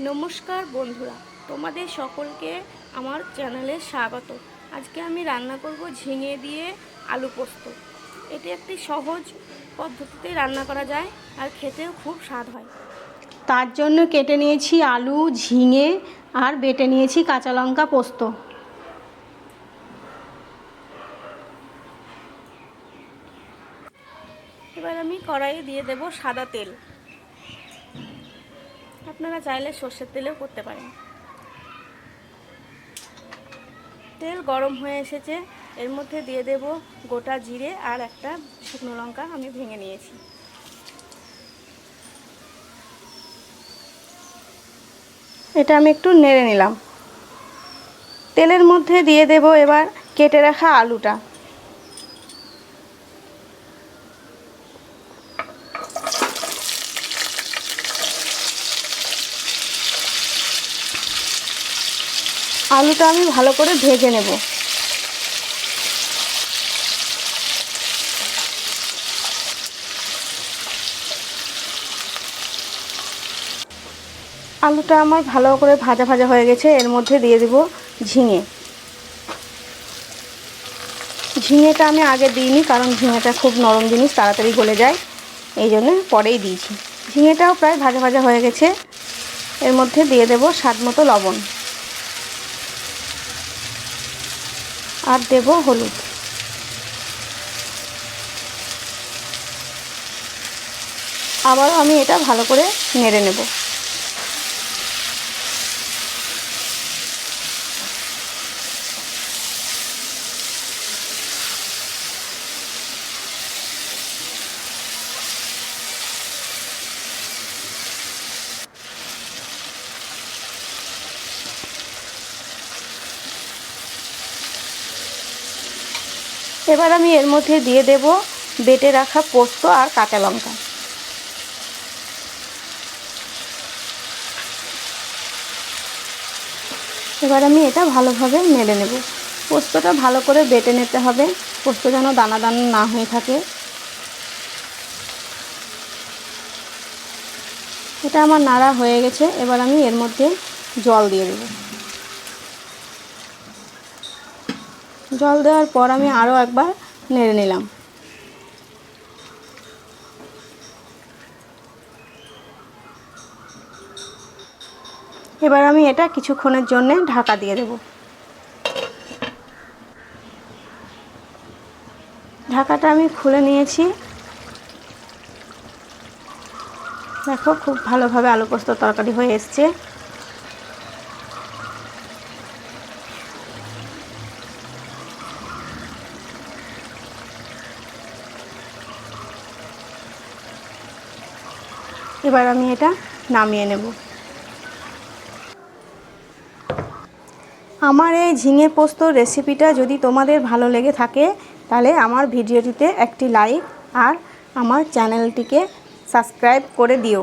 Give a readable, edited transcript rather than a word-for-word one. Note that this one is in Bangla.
নমস্কার বন্ধুরা, তোমাদের সকলকে আমার চ্যানেলে স্বাগত। আজকে আমি রান্না করব ঝিঙে দিয়ে আলু পোস্ত। এটি একটি সহজ পদ্ধতিতে রান্না করা যায় আর খেতেও খুব স্বাদ হয়। তার জন্য কেটে নিয়েছি আলু, ঝিঙে আর বেটে নিয়েছি কাঁচা লঙ্কা পোস্ত। এবার আমি কড়াইয়ে দিয়ে দেব সাদা তেল। আপনারা চাইলে সর্ষের তেলেও করতে পারেন। তেল গরম হয়ে এসেছে, এর মধ্যে দিয়ে দেব গোটা জিরে আর একটা শুকনো লঙ্কা আমি ভেঙে নিয়েছি। এটা আমি একটু নেড়ে নিলাম। তেলের মধ্যে দিয়ে দেব এবার কেটে রাখা আলুটা। আলুটা আমি ভালো করে ভেজে নেব। আলুটা আমার ভালো করে ভাজা ভাজা হয়ে গেছে। এর মধ্যে দিয়ে দেব ঝিঙে। ঝিঙেটা আমি আগে দিইনি, কারণ ঝিঙেটা খুব নরম জিনিস, তাড়াতাড়ি গলে যায়, এই জন্য পরেই দিয়েছি। ঝিঙেটাও প্রায় ভাজা ভাজা হয়ে গেছে। এর মধ্যে দিয়ে দেব স্বাদ মতো লবণ আর দেব হলুদ। আবারও আমি এটা ভালো করে নেড়ে নেব। এবার আমি এর মধ্যে দিয়ে দেব বেটে রাখা পোস্ত আর কাঁচা লঙ্কা। এবার আমি এটা ভালোভাবে নেড়ে নেব। পোস্তটা ভালো করে বেটে নিতে হবে, পোস্ত যেন দানা দানা না হয়ে থাকে। এটা আমার নাড়া হয়ে গেছে। এবার আমি এর মধ্যে জল দিয়ে দেব। জল দেওয়ার পর আমি আরও একবার নেড়ে নিলাম। এবার আমি এটা কিছুক্ষণের জন্য ঢাকা দিয়ে দেব। ঢাকাটা আমি খুলে নিয়েছি। দেখো, খুব ভালোভাবে আলু পোস্ত তরকারি হয়ে এসছে। এবার আমি এটা নামিয়ে নেব। আমার এই ঝিঙে পোস্ত রেসিপিটা যদি তোমাদের ভালো লেগে থাকে, তাহলে আমার ভিডিওটিতে একটি লাইক আর আমার চ্যানেলটিকে সাবস্ক্রাইব করে দিও।